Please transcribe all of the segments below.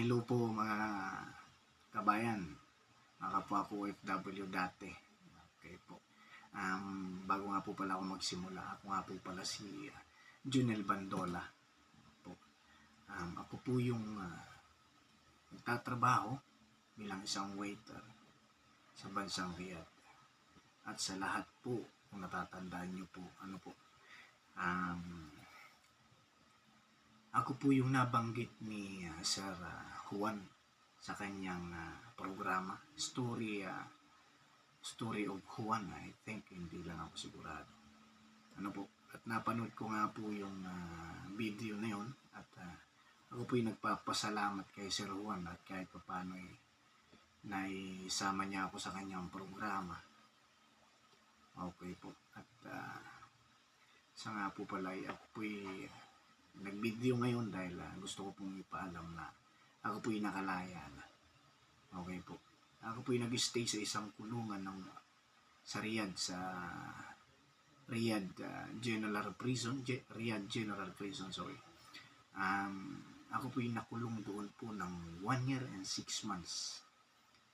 Hello po mga kabayan, mga kapwa ko OFW dati. Okay po. Bago nga po pala ako magsimula, ako nga po pala si Junel Bandola. Po. Ako po yung nagtatrabaho bilang isang waiter sa bansang Riyadh. At sa lahat po, kung natatandaan nyo po, ako po yung nabanggit ni Sir Juan sa kanyang programa, Story of Juan, I think, hindi lang ako sigurado. At napanood ko nga po yung video na yun at ako po yung nagpapasalamat kay Sir Juan at kahit paano naisama niya ako sa kanyang programa. Okay po. At sa nga po pala, ako po nag-video ngayon dahil gusto ko pong ipaalam na ako po yung nakalaya na. Okay po. Ako po yung nag-stay sa isang kulungan sa Riyadh, General Prison, Riyadh General Prison, sorry. Ako po yung nakulong doon po ng 1 year and 6 months.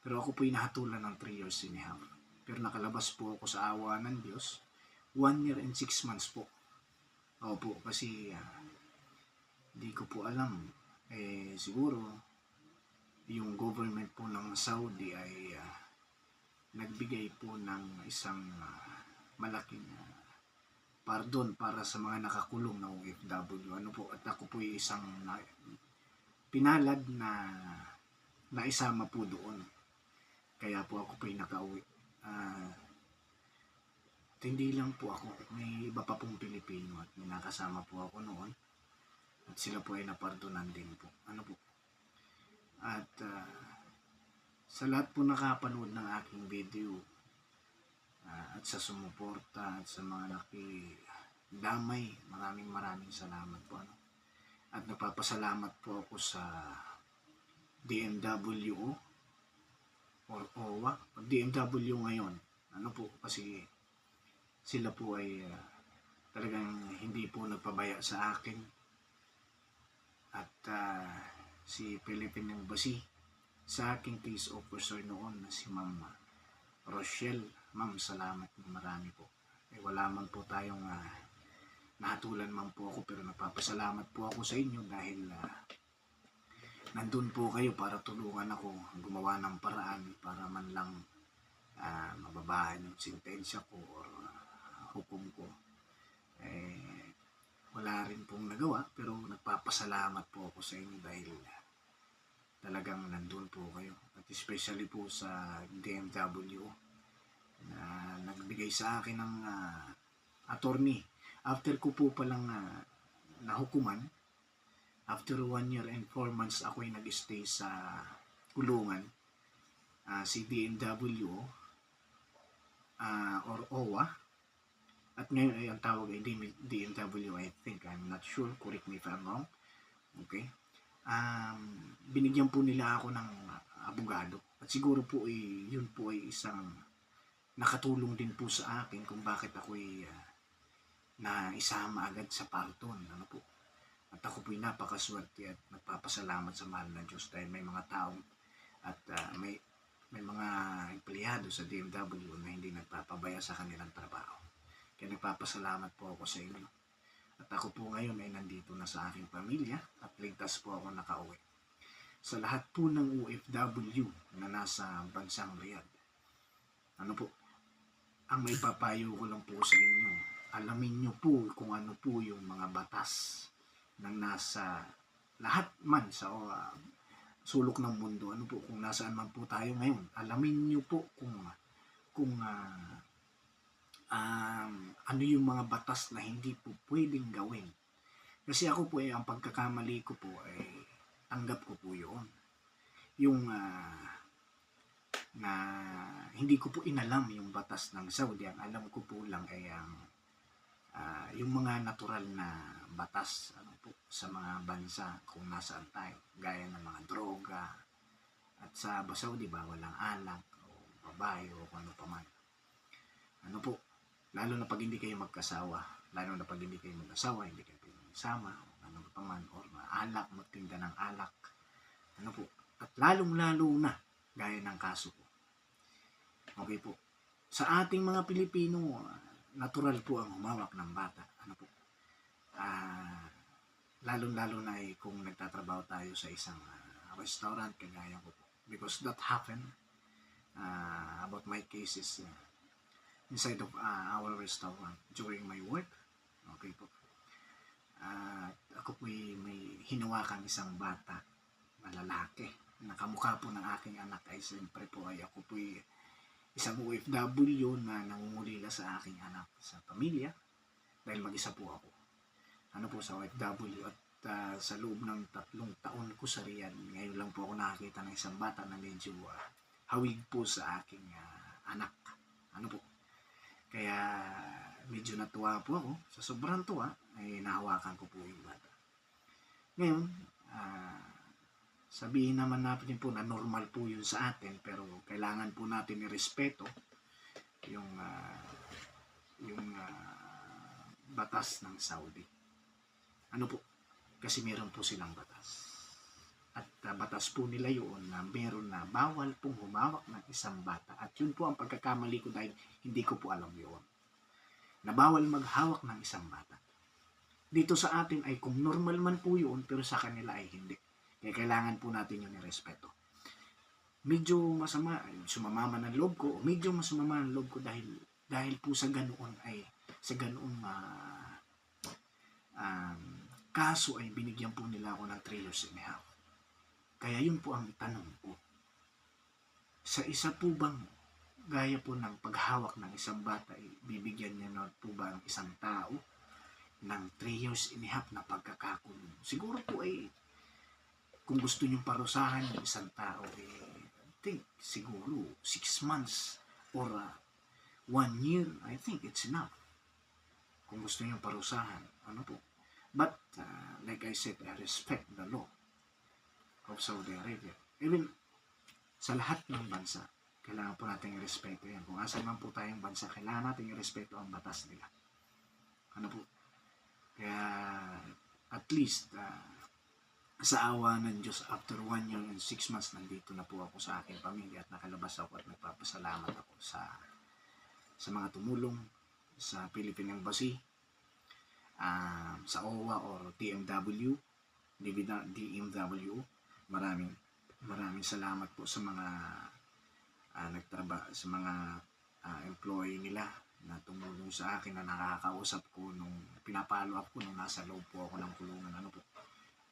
Pero ako po yung nahatulan ng 3 years and a half. Pero nakalabas po ako sa awa ng Diyos, 1 year and 6 months po. Opo, kasi di ko po alam. Siguro, yung government po ng Saudi ay nagbigay po ng isang malaking pardon para sa mga nakakulong na OFW. At ako po ay isang pinalad na naisama po doon. Kaya po ako po ay nakauwi. Hindi lang po ako, may iba pa pong Pilipino at may nakasama po ako noon. At sila po ay napardonan din po. At sa lahat po nakapanood ng aking video at sa sumuporta at sa mga nakidamay, maraming salamat po. At nagpapasalamat po ako sa DMWO or OWA. DMW ngayon. Kasi sila po ay talagang hindi po nagpabaya sa akin. At si Philippine Embassy sa aking case officer noon na si Ma'am Rochelle. Ma'am, salamat marami po. Wala man po tayong nahatulan man po ako, pero napapasalamat po ako sa inyo dahil nandun po kayo para tulungan ako gumawa ng paraan para man lang mababahan yung sentensya ko or hukom ko. Wala rin pong nagawa, pero nagpapasalamat po ako sa inyo dahil talagang nandun po kayo. At especially po sa DMW na nagbigay sa akin ng attorney. After ko po palang nahukuman, after 1 year and 4 months ako ay nag-stay sa kulungan, si DMW or OWA, at ngayon ay ang tawag ay DMW, I think. I'm not sure. Correct me if I'm wrong. Okay. Binigyan po nila ako ng abogado. At siguro po yun po ay isang nakatulong din po sa akin kung bakit ako naisama agad sa pardon. At ako po ay napakaswerte at nagpapasalamat sa mahal na Diyos dahil may mga taong at may mga empleyado sa DMW na hindi nagpapabaya sa kanilang trabaho. Kaya nagpapasalamat po ako sa inyo. At ako po ngayon ay nandito na sa aking pamilya at ligtas po ako nakauwi. Sa lahat po ng OFW na nasa bansang Riyadh, ang may papayo ko lang po sa inyo, alamin nyo po kung ano po yung mga batas ng nasa lahat man sa sulok ng mundo. Kung nasaan man po tayo ngayon, alamin nyo po kung ano yung mga batas na hindi po pwedeng gawin. Kasi ako po ang pagkakamali ko po ay tanggap ko po yun. Yung na hindi ko po inalam yung batas ng Saudi. Ang alam ko po lang ay yung mga natural na batas sa mga bansa kung nasaan tayo. Gaya ng mga droga. At sa Saudi, bawal ang alak o babae o kung ano pa man. Lalo na pag hindi kayo magkasawa, hindi kayo mag-asawa, hindi kayo sama, ano pa man, or alak, magtinda ng alak, Ano po? At lalong-lalo na gaya ng kaso ko. Okay po. Sa ating mga Pilipino, natural po ang humawak ng bata. Ano po? Lalong-lalo na kung nagtatrabaho tayo sa isang restaurant, kagaya ko po. Because that happened about my cases inside of our restaurant during my work. Okay po. Ako po may hinawakan isang bata na lalaki. Nakamukha po ng aking anak ay siyempre po ay ako po isang OFW na nangungulila sa aking anak sa pamilya dahil mag-isa po ako. Ano po sa OFW at sa loob ng 3 taon ko sa Riyadh, ngayon lang po ako nakakita ng isang bata na medyo hawig po sa aking anak. Ano po? Kaya medyo natuwa po ako. Sa sobrang tuwa, ay nahawakan ko po yung bata. Ngayon, sabihin naman natin po na normal po yun sa atin, pero kailangan po natin irespeto yung batas ng Saudi. Ano po? Kasi meron po silang batas. At batas po nila yun na meron na bawal pong humawak ng isang bata. At yun po ang pagkakamali ko dahil hindi ko po alam yun. Na bawal maghawak ng isang bata. Dito sa atin ay kung normal man po yun, pero sa kanila ay hindi. Kaya kailangan po natin yun irespeto. Medyo masama, sumamama ng loob ko, medyo masumama ng loob ko dahil po sa ganoon ay, sa ganoong kaso ay binigyan po nila ako ng 3 years and a half. Kaya yun po ang tanong ko. Sa isa po bang gaya po ng paghawak ng isang bata, bibigyan niya na po ba ang isang tao ng 3 years and a half na pagkakakulong? Siguro po ay kung gusto niyong parusahan ng isang tao, I think siguro 6 months or 1 year, I think it's enough. Kung gusto niyong parusahan, ano po. But, like I said, I respect the law of Saudi Arabia. Even sa lahat ng bansa, kailangan po natin i-respeto yan. Kung asan man po tayong bansa, kailangan natin i-respeto ang batas nila. Ano po? Kaya, at least, sa awa ng Diyos, after 1 year and 6 months, nandito na po ako sa aking pamilya at nakalabas ako at nagpapasalamat ako sa mga tumulong sa Philippine Embassy, sa OWA or DMW, maraming salamat po sa mga sa mga employee nila na tumulong sa akin, na nakakausap ko nung pinapalo up ko nung nasa loob po ako ng kulungan. Ano po,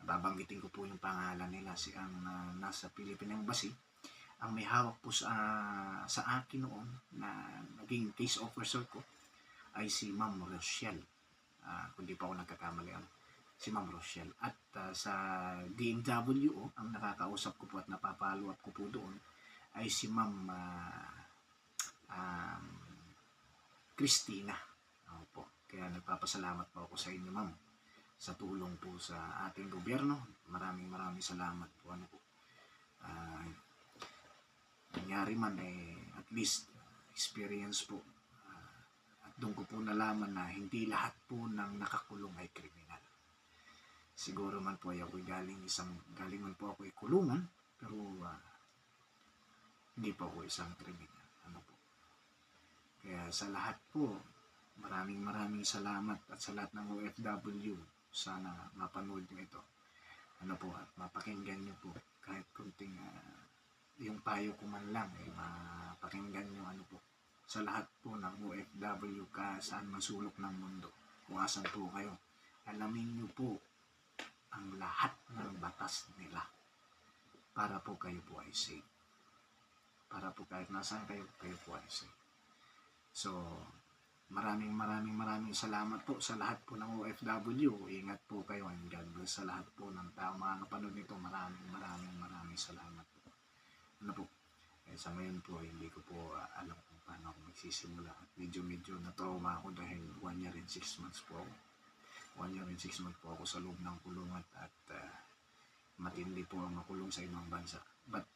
babanggitin ko po yung pangalan nila, ang nasa Philippine Embassy, ang may hawak po sa akin noon na naging case officer ko ay si Ma'am Rochelle. Kung di pa ako nagkakamali, si Ma'am Rochelle. At sa DMW, ang nakakausap ko po at napapalo up ko po doon ay si Ma'am Christina. Po. Kaya nagpapasalamat po ako sa inyo, Ma'am, sa tulong po sa ating gobyerno. Maraming salamat po. Ano po. Nangyari man at least experience po. Doon ko po nalaman na hindi lahat po ng nakakulong ay kriminal. Siguro man po ay ako galing man po ako kulungan, pero hindi po ako isang kriminal. Ano po. Kaya sa lahat po, maraming salamat, at sa lahat ng OFW, sana mapanood nyo ito. Ano po, at mapakinggan nyo po kahit kunting yung payo ko man lang, mapakinggan nyo. Ano po, sa lahat po ng OFW saan masulok ng mundo, kung asan po kayo, alamin nyo po ang lahat ng batas nila para po kayo po ay safe. Para po kahit nasaan kayo po ay safe. So, maraming salamat po sa lahat po ng OFW. Ingat po kayo, and God bless sa lahat po ng tao mga kapanood nito. Maraming salamat po. Ano po? Sa ngayon po, hindi ko po alam kung paano ako magsisimula. At medyo na-trauma ako dahil 1 year and 6 months po ako. 1 year and 6 months po ako sa loob ng kulungan, at matindi po ang makulong sa ibang bansa. But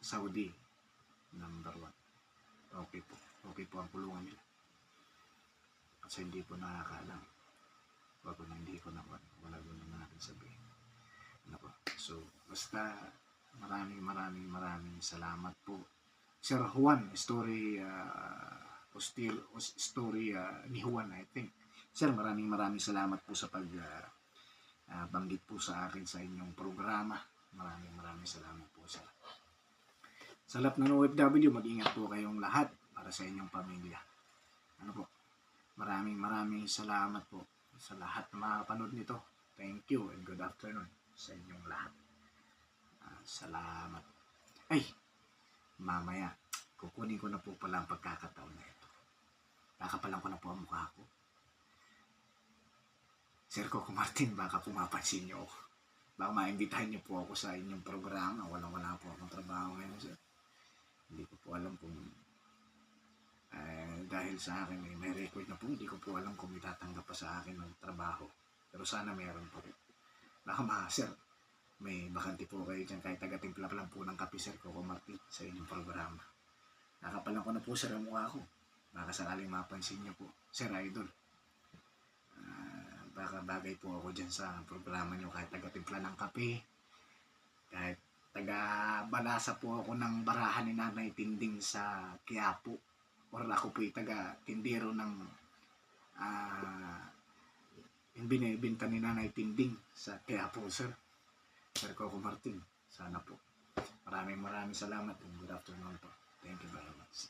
Saudi, number 1. Okay po ang kulungan nila. At sa hindi po nakakaalam, wala ko na natin sabihin. Ano po? So, basta maraming salamat po. Sir Juan, story ni Juan, I think. Sir, maraming salamat po sa banggit po sa akin sa inyong programa. Maraming salamat po, sir. Sa lahat ng OFW, mag-ingat po kayong lahat para sa inyong pamilya. Ano po? Maraming salamat po sa lahat na makapanood nito. Thank you and good afternoon sa inyong lahat. Salamat. Ay, mamaya, kukunin ko na po pala ang pagkakataon na ito. Kakapalan ko na po ang mukha ko. Sir Coco Martin, baka pumapansin niyo ako. Baka maimbitahan niyo po ako sa inyong programa. Wala po akong trabaho ngayon, sir. Hindi ko po alam kung dahil sa akin may record na po, hindi ko po alam kung itatanggap pa sa akin ng trabaho. Pero sana meron po. Baka sir, may bakante po kayo dyan kahit taga-timpla pa lang po ng kape, Sir Coco Martin, sa inyong programa. Nakapalan ko na po, sir, ang mukha ko. Baka sakaling mapansin niyo po, Sir Idol. Baka bagay po ako dyan sa programa niyo kahit taga-timpla ng kape, kahit taga-balasa po ako ng barahan ni Nanay Tinding sa Quiapo, or ako po taga-tindero ng yung binibinta ni Nanay Tinding sa Quiapo, sir. Sir Coco Martin, sana po. Maraming salamat and good afternoon po. Thank you very much.